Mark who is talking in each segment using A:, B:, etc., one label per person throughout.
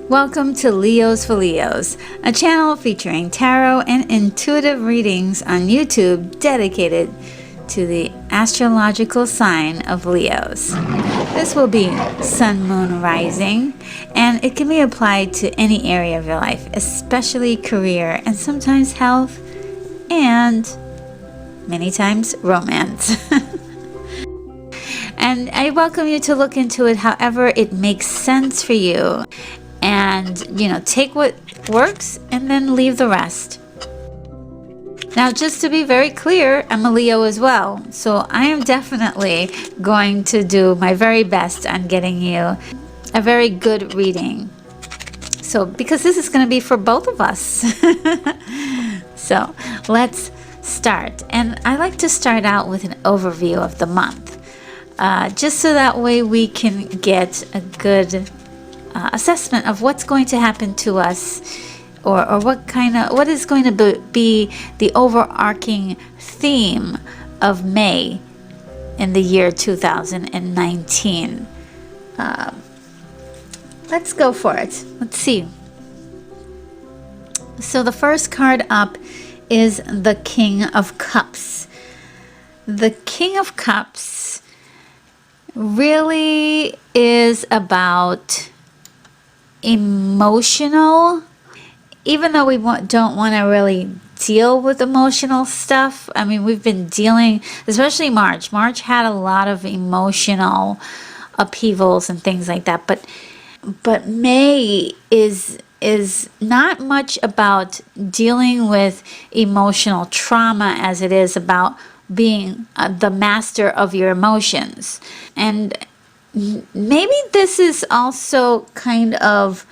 A: Welcome to Leos for Leos, a channel featuring tarot and intuitive readings on YouTube dedicated to the astrological sign of Leos. This will be Sun, Moon, Rising, and it can be applied to any area of your life, especially career and sometimes health and many times romance. And I welcome you to look into it however it makes sense for you. And, take what works and then leave the rest. Now, just to be very clear, I'm a Leo as well. So I am definitely going to do my very best on getting you a very good reading. So, because this is going to be for both of us. So, let's start. And I like to start out with an overview of the month. Just so that way we can get a good assessment of what's going to happen to us, or what is going to be the overarching theme of May in the year 2019. Let's go for it. Let's see. So the first card up is the King of Cups. The King of Cups really is about emotional, even though we don't want to really deal with emotional stuff. I mean, we've been dealing, especially March had a lot of emotional upheavals and things like that, but May is not much about dealing with emotional trauma as it is about being the master of your emotions. And maybe this is also kind of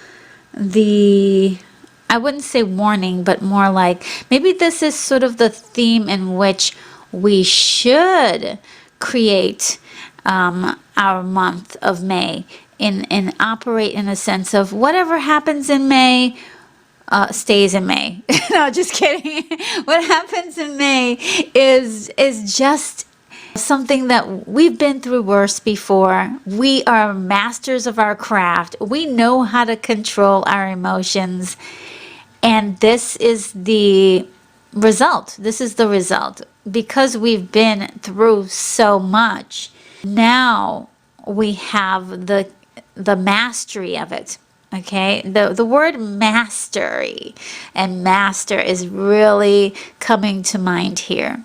A: I wouldn't say warning, but more like maybe this is sort of the theme in which we should create our month of May and operate in a sense of whatever happens in May stays in May. No, just kidding. What happens in May is just something that we've been through worse before. We are masters of our craft. We know how to control our emotions. And this is the result. This is the result. Because we've been through so much, now we have the mastery of it. Okay, the word mastery and master is really coming to mind here.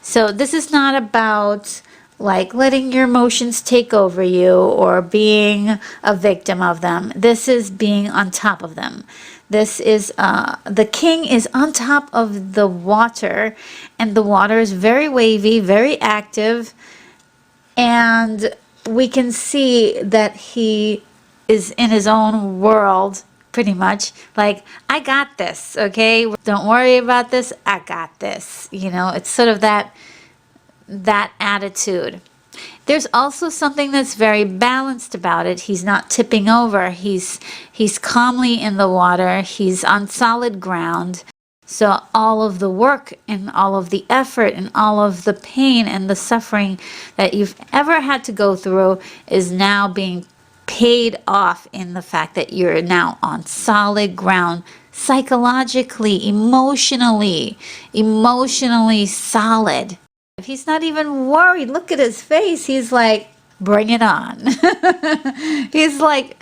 A: So this is not about like letting your emotions take over you or being a victim of them. This is being on top of them. This is the king is on top of the water, and the water is very wavy, very active, and we can see that he is in his own world, pretty much. Like, I got this, okay? Don't worry about this. I got this. It's sort of that attitude. There's also something that's very balanced about it. He's not tipping over. He's calmly in the water. He's on solid ground. So all of the work and all of the effort and all of the pain and the suffering that you've ever had to go through is now being paid off in the fact that you're now on solid ground, psychologically, emotionally solid. He's not even worried. Look at his face. He's like, bring it on. He's like,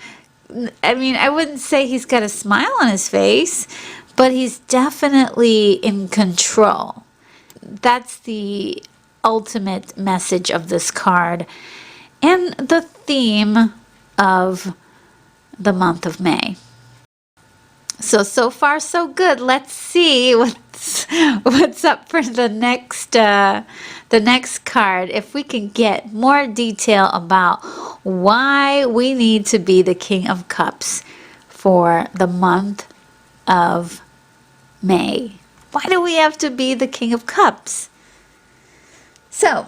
A: I wouldn't say he's got a smile on his face, but he's definitely in control. That's the ultimate message of this card and the theme of the month of May. So far so good. Let's see what's up for the next card. If we can get more detail about why we need to be the King of Cups for the month of May. Why do we have to be the King of Cups? So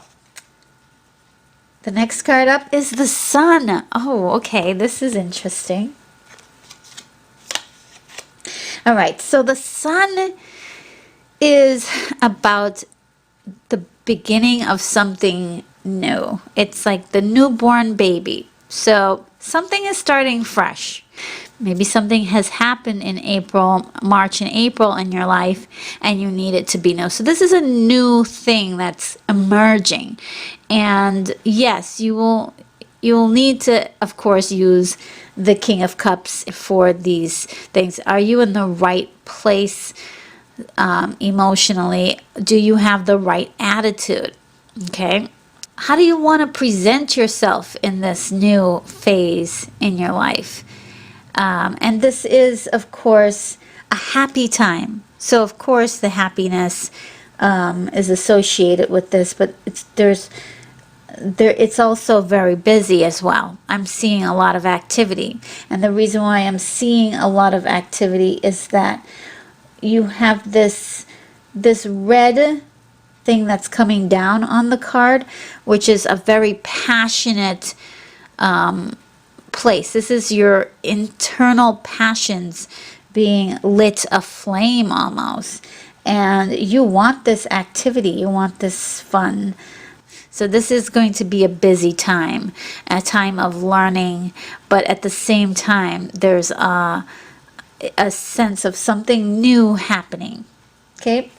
A: the next card up is the Sun. Oh, okay, this is interesting. All right, so the Sun is about the beginning of something new. It's like the newborn baby. So something is starting fresh. Maybe something has happened in April, March and April in your life, and you need it to be new. So this is a new thing that's emerging. And yes, you'll need to, of course, use the King of Cups for these things. Are you in the right place emotionally? Do you have the right attitude? Okay. How do you want to present yourself in this new phase in your life? And this is, of course, a happy time. So, of course, the happiness is associated with this, but it's also very busy as well. I'm seeing a lot of activity. And the reason why I'm seeing a lot of activity is that you have this red thing that's coming down on the card, which is a very passionate place. This is your internal passions being lit aflame almost. And you want this activity, you want this fun. So this is going to be a busy time, a time of learning, but at the same time, there's a sense of something new happening. Okay?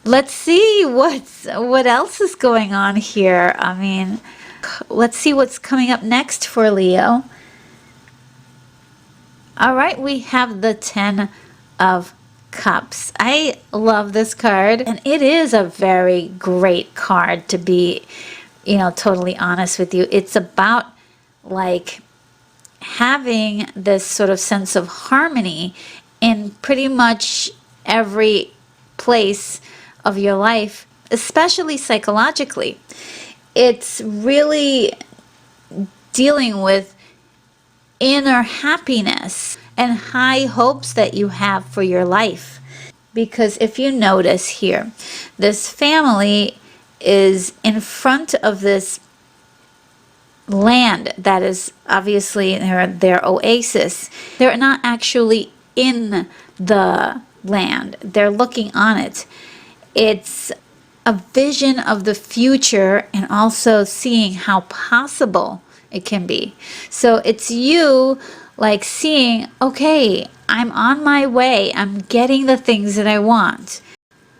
A: Let's see what else is going on here. I mean, let's see what's coming up next for Leo. All right, we have the 10 of Cups. I love this card, and it is a very great card, to be, totally honest with you. It's about like having this sort of sense of harmony in pretty much every place of your life, especially psychologically. It's really dealing with inner happiness and high hopes that you have for your life. Because if you notice here, this family is in front of this land that is obviously their oasis. They're not actually in the land, they're looking on it. It's a vision of the future and also seeing how possible it can be. So it's you like seeing, okay, I'm on my way, I'm getting the things that I want.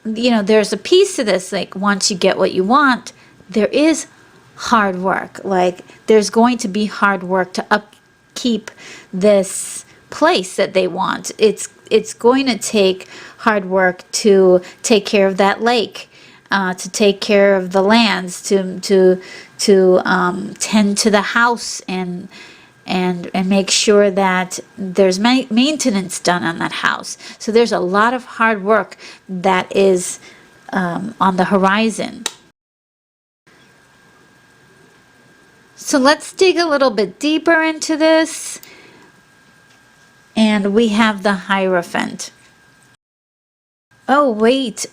A: There's a piece to this, like once you get what you want, there is hard work. Like there's going to be hard work to upkeep this place that they want. It's going to take hard work to take care of that lake, to take care of the lands, to tend to the house and make sure that there's maintenance done on that house. So there's a lot of hard work that is on the horizon. So let's dig a little bit deeper into this. And we have the Hierophant. Oh, wait,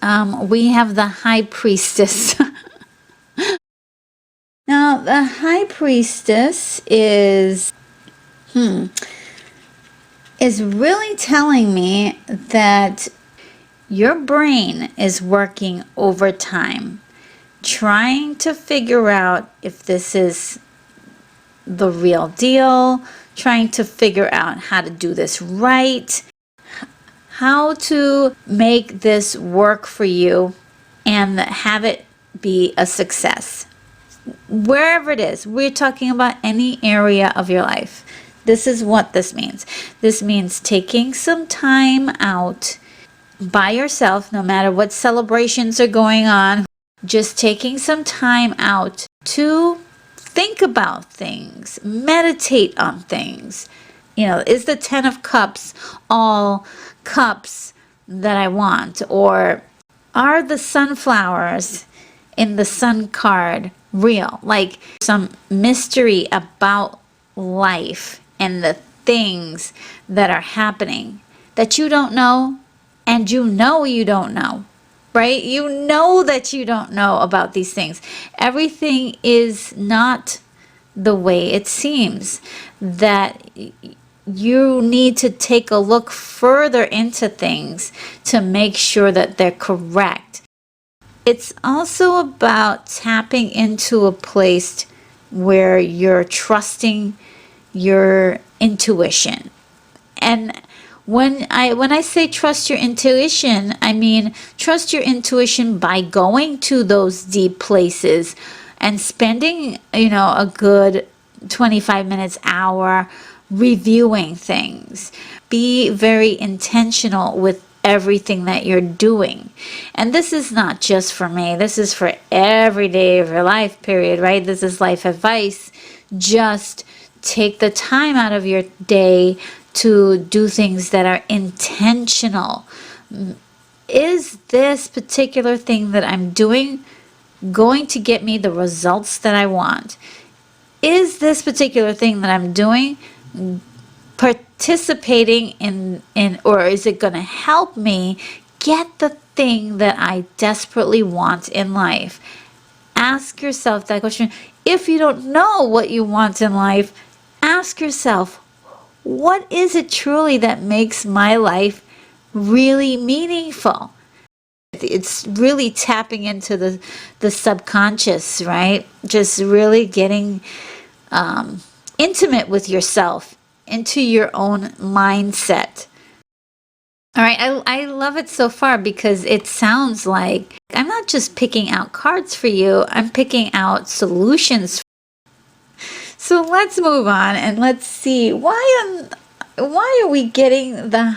A: we have the High Priestess. Now, the High Priestess is really telling me that your brain is working overtime, trying to figure out if this is the real deal, trying to figure out how to do this right, how to make this work for you and have it be a success. Wherever it is, we're talking about any area of your life. This is what this means. This means taking some time out by yourself, no matter what celebrations are going on, just taking some time out to think about things, meditate on things. Is the 10 of Cups all cups that I want? Or are the sunflowers in the sun card real? Like some mystery about life and the things that are happening that you don't know, and you don't know, right? You know that you don't know about these things. Everything is not the way it seems. That you need to take a look further into things to make sure that they're correct. It's also about tapping into a place where you're trusting your intuition. And when I say trust your intuition, I mean trust your intuition by going to those deep places and spending, a good 25 minutes, hour reviewing things. Be very intentional with everything that you're doing. And this is not just for me. This is for every day of your life, period, right? This is life advice. Just take the time out of your day to do things that are intentional. Is this particular thing that I'm doing going to get me the results that I want? Is this particular thing that I'm doing participating in or is it going to help me get the thing that I desperately want in life? Ask yourself that question. If you don't know what you want in life, ask yourself, what is it truly that makes my life really meaningful? It's really tapping into the subconscious, right? Just really getting intimate with yourself, into your own mindset. All right, I love it so far because it sounds like I'm not just picking out cards for you, I'm picking out solutions. So let's move on and let's see why are we getting the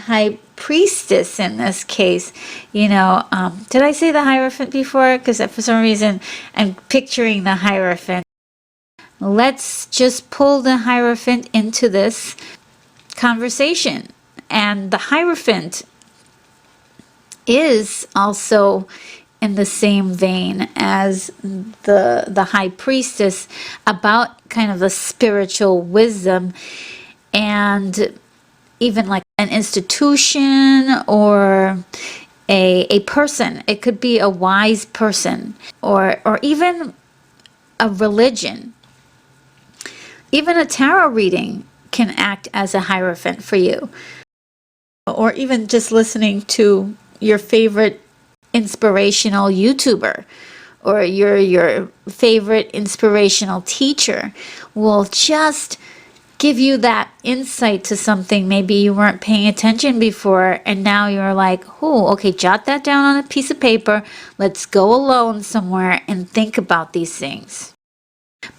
A: High Priestess in this case? Did I say the Hierophant before? Because for some reason I'm picturing the Hierophant. Let's just pull the Hierophant into this conversation. And the Hierophant is also in the same vein as the High Priestess, about kind of the spiritual wisdom and even like an institution or a person. It could be a wise person or even a religion. Even a tarot reading can act as a Hierophant for you. Or even just listening to your favorite inspirational YouTuber or your favorite inspirational teacher will just give you that insight to something maybe you weren't paying attention before, and now you're like, oh, okay, jot that down on a piece of paper. Let's go alone somewhere and think about these things.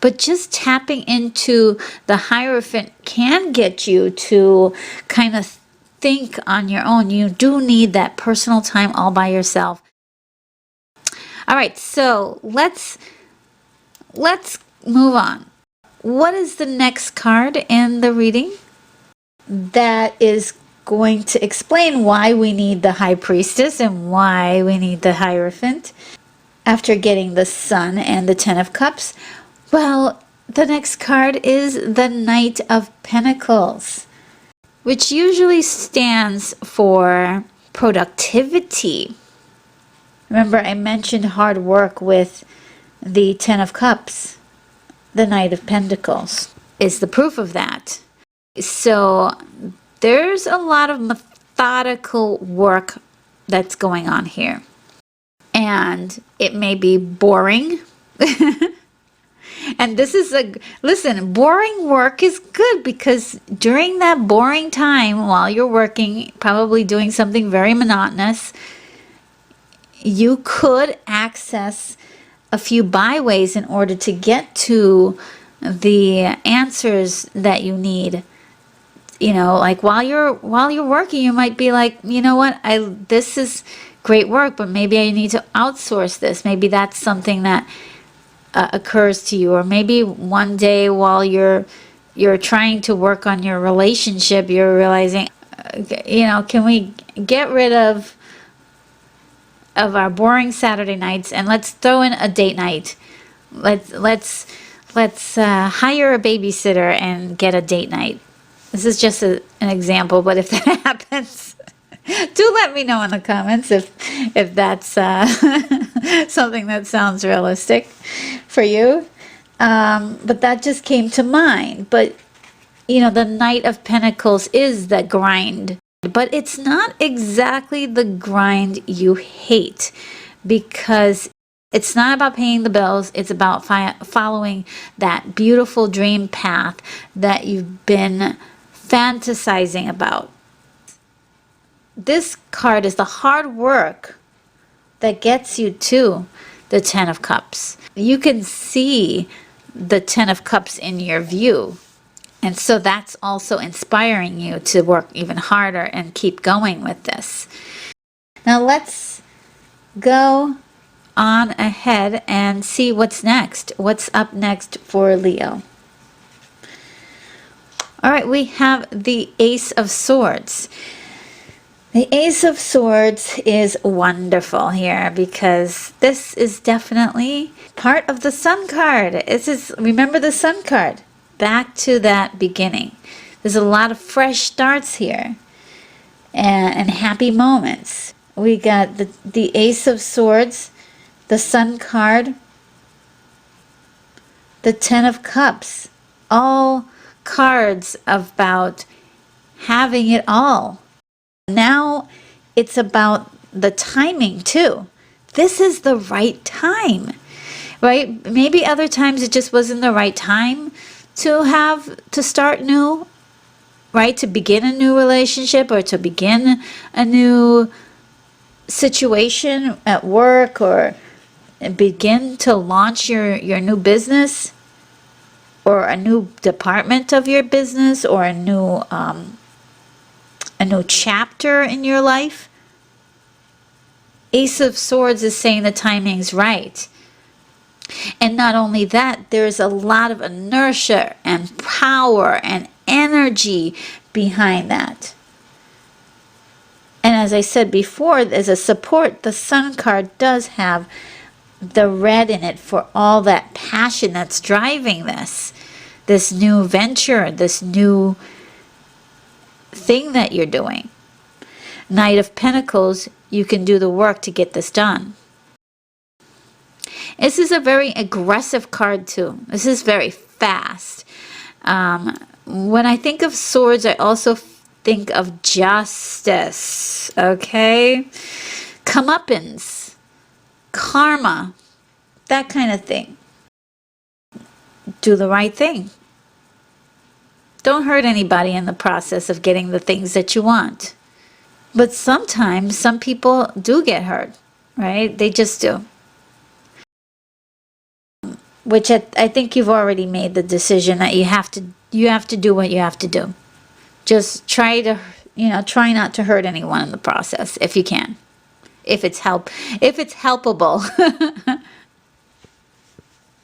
A: But just tapping into the Hierophant can get you to kind of think on your own. You do need that personal time all by yourself. All right, so let's move on. What is the next card in the reading? That is going to explain why we need the High Priestess and why we need the Hierophant after getting the Sun and the Ten of Cups. Well, the next card is the Knight of Pentacles, which usually stands for productivity. Remember, I mentioned hard work with the Ten of Cups. The Knight of Pentacles is the proof of that. So there's a lot of methodical work that's going on here. And it may be boring. And this is listen, boring work is good because during that boring time while you're working, probably doing something very monotonous, you could access a few byways in order to get to the answers that you need. Like while you're working, you might be like, you know what, this is great work, but maybe I need to outsource this. Maybe that's something that occurs to you. Or maybe one day while you're trying to work on your relationship, you're realizing, can we get rid of our boring Saturday nights and let's throw in a date night. Let's hire a babysitter and get a date night. This is just an example, but if that happens, do let me know in the comments if that's something that sounds realistic for you. But that just came to mind. But the Knight of Pentacles is the grind. But it's not exactly the grind you hate, because It's not about paying the bills. It's about following that beautiful dream path that you've been fantasizing about. This card is the hard work that gets you to the Ten of Cups. You can see the Ten of Cups in your view. And so that's also inspiring you to work even harder and keep going with this. Now let's go on ahead and see what's next. What's up next for Leo? All right, we have the Ace of Swords. The Ace of Swords is wonderful here because this is definitely part of the Sun card. This is, remember the Sun card, back to that beginning. There's a lot of fresh starts here and happy moments. We got the Ace of Swords, the Sun card, the Ten of Cups, all cards about having it all. Now it's about the timing too. This is the right time, right? Maybe other times it just wasn't the right time to start new, right? To begin a new relationship or to begin a new situation at work or begin to launch your new business or a new department of your business or a new chapter in your life. Ace of Swords is saying the timing's right. And not only that, there's a lot of inertia and power and energy behind that. And as I said before, as a support, the Sun card does have the red in it for all that passion that's driving this new venture, this new thing that you're doing. Knight of Pentacles, you can do the work to get this done. This is a very aggressive card too. This is very fast. When I think of swords, I also think of justice, okay? Comeuppance, karma, that kind of thing. Do the right thing. Don't hurt anybody in the process of getting the things that you want. But sometimes some people do get hurt, right? They just do. Which I think you've already made the decision that you have to do what you have to do. Just try not to hurt anyone in the process if you can. If it's helpable.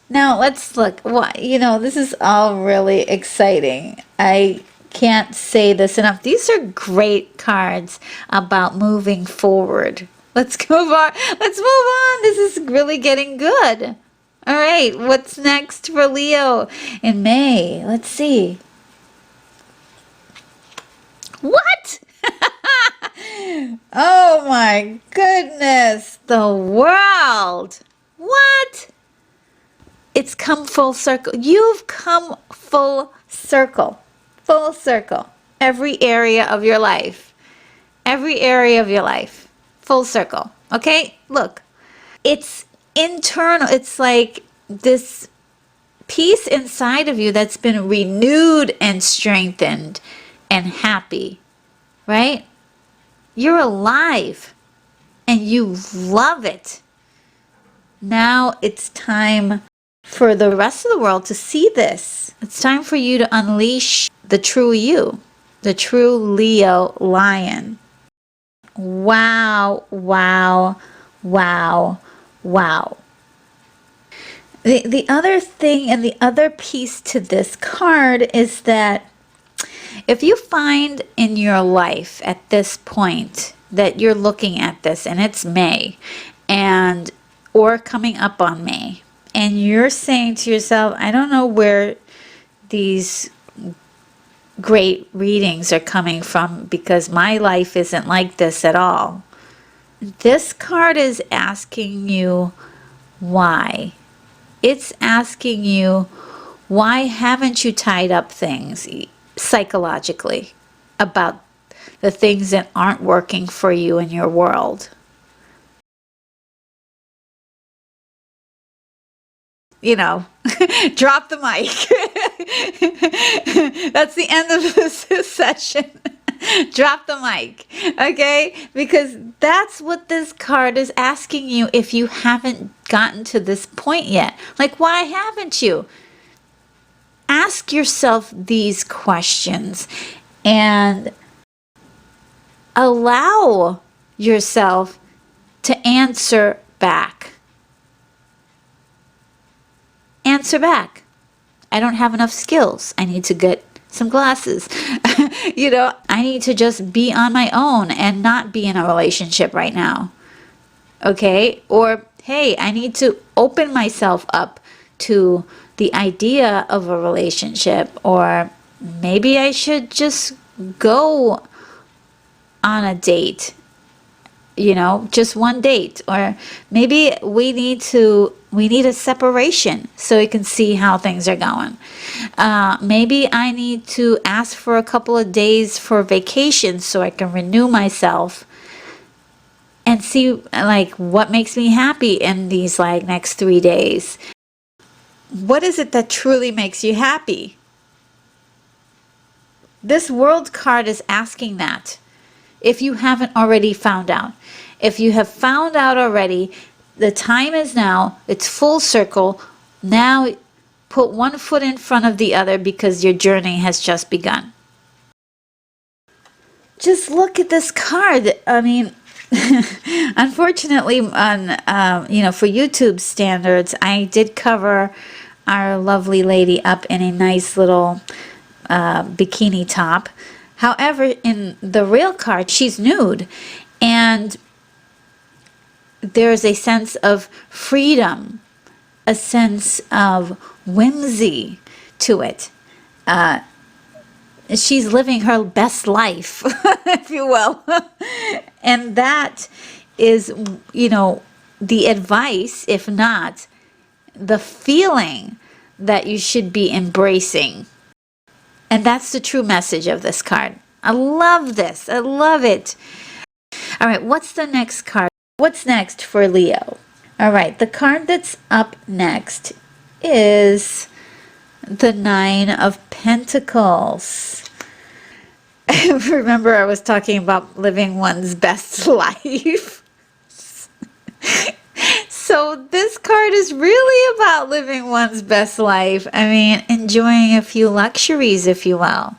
A: Now let's look. This is all really exciting. I can't say this enough. These are great cards about moving forward. Let's move on. This is really getting good. All right, what's next for Leo in May? Let's see. What? Oh my goodness, the world. What? It's come full circle. You've come full circle. Full circle. Every area of your life. Every area of your life. Full circle. Okay? Look. It's internal. It's like this piece inside of you that's been renewed and strengthened and happy. Right? You're alive. And you love it. Now it's time for the rest of the world to see this. It's time for you to unleash the true you, the true Leo lion. Wow, wow, wow, wow. The other thing and the other piece to this card is that if you find in your life at this point that you're looking at this and it's May or coming up on May, and you're saying to yourself, I don't know where these great readings are coming from because my life isn't like this at all. This card is asking you why. It's asking you, why haven't you tied up things psychologically about the things that aren't working for you in your world? you know, drop the mic. That's the end of this session. Drop the mic, okay? Because that's what this card is asking you if you haven't gotten to this point yet. Like, why haven't you? Ask yourself these questions and allow yourself to answer back. Answer back. I don't have enough skills. I need to get some glasses. You know, I need to just be on my own and not be in a relationship right now. Okay? Or, hey, I need to open myself up to the idea of a relationship. Or maybe I should just go on a date. You know, just one date. Or maybe we need a separation so we can see how things are going. Maybe I need to ask for a couple of days for vacation so I can renew myself and see like what makes me happy in these like next 3 days. What is it that truly makes you happy? This World card is asking that. If you haven't already found out. If you have found out already, the time is now. It's full circle. Now put one foot in front of the other because your journey has just begun. Just look at this card. I mean, unfortunately, on for YouTube standards, I did cover our lovely lady up in a nice little bikini top. However, in the real card, she's nude, and there's a sense of freedom, a sense of whimsy to it. She's living her best life, if you will. And that is, you know, the advice, if not the feeling that you should be embracing. And that's the true message of this card. I love this. I love it. All right, what's the next card? What's next for Leo? All right, the card that's up next is the Nine of Pentacles. Remember, I was talking about living one's best life. So this card is really about living one's best life. I mean, enjoying a few luxuries, if you will.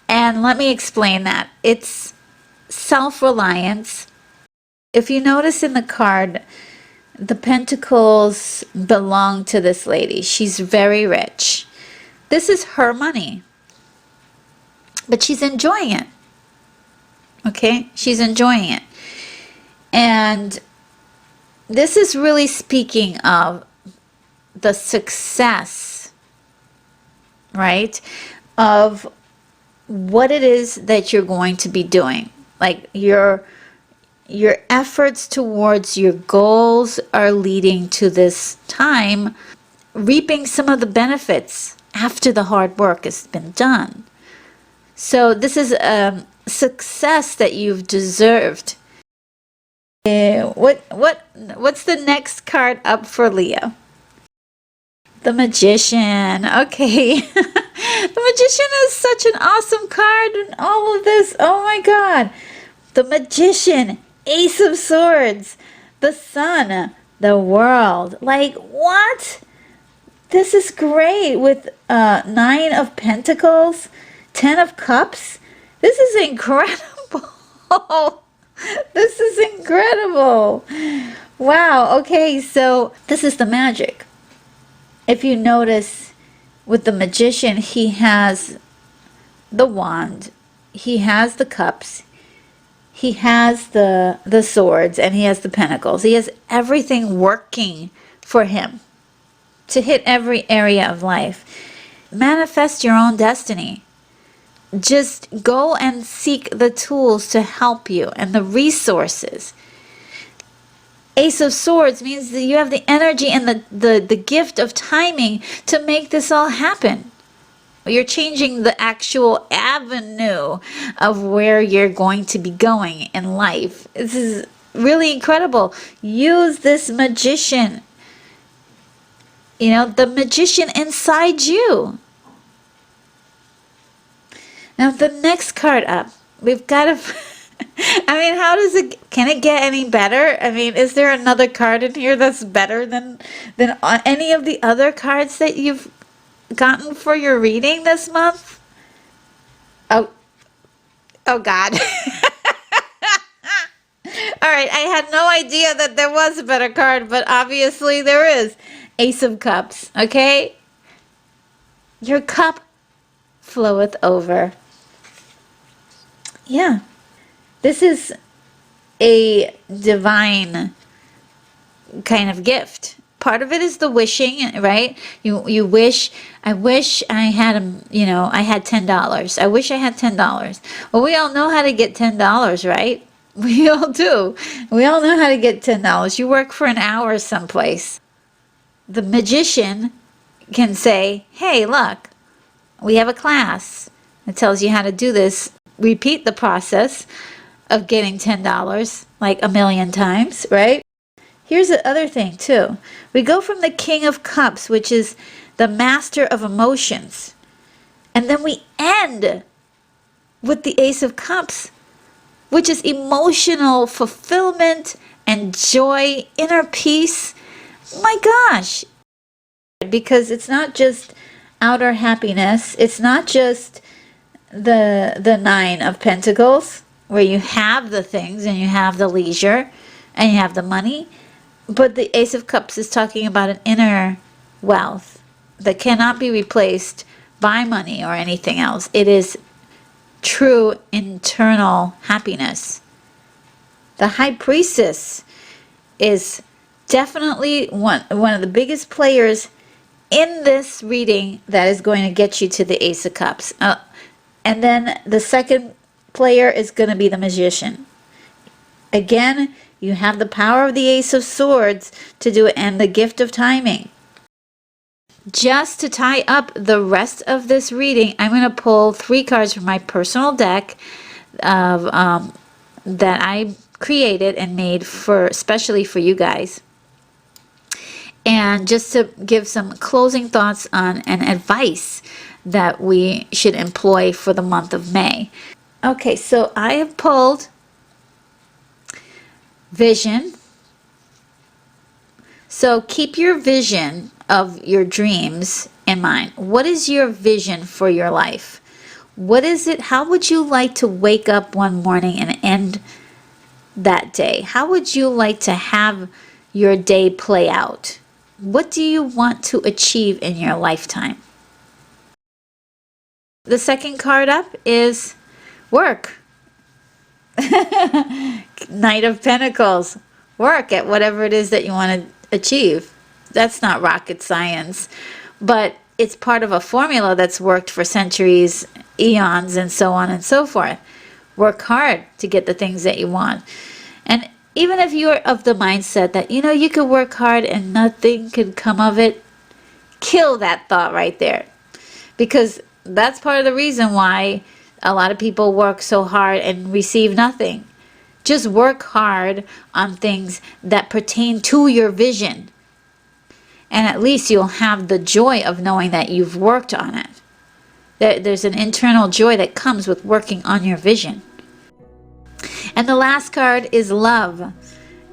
A: And let me explain that. It's self-reliance. If you notice in the card, the pentacles belong to this lady. She's very rich. This is her money. But she's enjoying it. Okay? She's enjoying it. And this is really speaking of the success, right, of what it is that you're going to be doing. Like your efforts towards your goals are leading to this time reaping some of the benefits after the hard work has been done. So this is success that you've deserved. What's the next card up for Leo? The Magician. Okay. The Magician is such an awesome card in all of this. Oh my God. The Magician, Ace of Swords, the Sun, the World. Like, what? This is great with Nine of Pentacles, 10 of Cups. This is incredible. This is incredible. Wow. Okay, so this is the magic. If you notice with the Magician, he has the wand, he has the cups, he has the swords, and he has the pentacles. He has everything working for him to hit every area of life. Manifest your own destiny. Just go and seek the tools to help you and the resources. Ace of Swords means that you have the energy and the gift of timing to make this all happen. You're changing the actual avenue of where you're going to be going in life. This is really incredible. Use this Magician You know, the magician inside you. Now the next card up, we've got to, I mean, how does it, can it get any better? I mean, is there another card in here that's better than any of the other cards that you've gotten for your reading this month? Oh, oh God. All right, I had no idea that there was a better card, but obviously there is. Ace of Cups, okay? Your cup floweth over. Yeah. This is a divine kind of gift. Part of it is the wishing, right? You wish, I wish I had I had $10. I wish I had $10. Well, we all know how to get $10, right? We all do. We all know how to get $10. You work for an hour someplace. The magician can say, hey, look, we have a class that tells you how to do this. Repeat the process of getting $10 like a million times, right? Here's the other thing too. We go from the King of Cups, which is the master of emotions, and then we end with the Ace of Cups, which is emotional fulfillment and joy, inner peace. My gosh. Because it's not just outer happiness. It's not just the Nine of Pentacles, where you have the things and you have the leisure and you have the money. But the Ace of Cups is talking about an inner wealth that cannot be replaced by money or anything else. It is true internal happiness. The High Priestess is definitely one of the biggest players in this reading that is going to get you to the Ace of Cups. And then the second player is going to be the Magician. Again, you have the power of the Ace of Swords to do it, and the gift of timing. Just to tie up the rest of this reading, I'm going to pull 3 cards from my personal deck of that I created and made for especially for you guys. And just to give some closing thoughts on and advice that we should employ for the month of May. Okay, so I have pulled Vision. So keep your vision of your dreams in mind. What is your vision for your life? What is it? How would you like to wake up one morning and end that day? How would you like to have your day play out? What do you want to achieve in your lifetime? The second card up is work. Knight of Pentacles. Work at whatever it is that you want to achieve. That's not rocket science, but it's part of a formula that's worked for centuries, eons, and so on and so forth. Work hard to get the things that you want. And even if you're of the mindset that, you could work hard and nothing could come of it, kill that thought right there. Because that's part of the reason why a lot of people work so hard and receive nothing. Just work hard on things that pertain to your vision. And at least you'll have the joy of knowing that you've worked on it. There's an internal joy that comes with working on your vision. And the last card is love.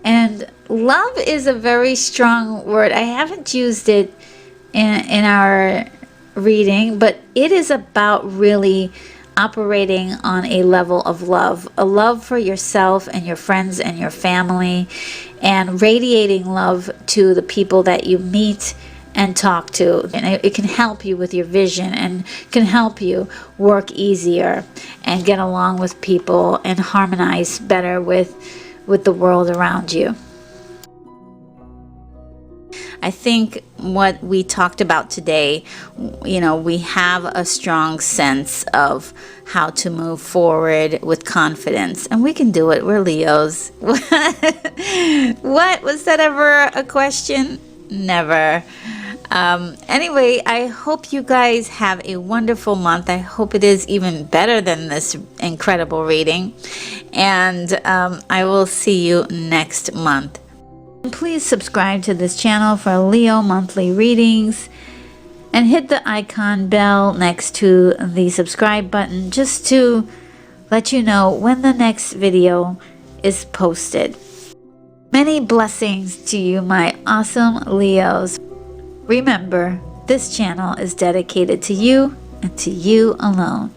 A: And love is a very strong word. I haven't used it in our reading, but it is about really operating on a level of love, a love for yourself and your friends and your family, and radiating love to the people that you meet and talk to. And it can help you with your vision and can help you work easier and get along with people and harmonize better with the world around you. I think what we talked about today, we have a strong sense of how to move forward with confidence, and we can do it. We're Leos. What? Was that ever a question? Never. Anyway, I hope you guys have a wonderful month. I hope it is even better than this incredible reading. And I will see you next month. Please subscribe to this channel for Leo monthly readings and hit the icon bell next to the subscribe button just to let you know when the next video is posted. Many blessings to you, my awesome Leos. Remember, this channel is dedicated to you and to you alone.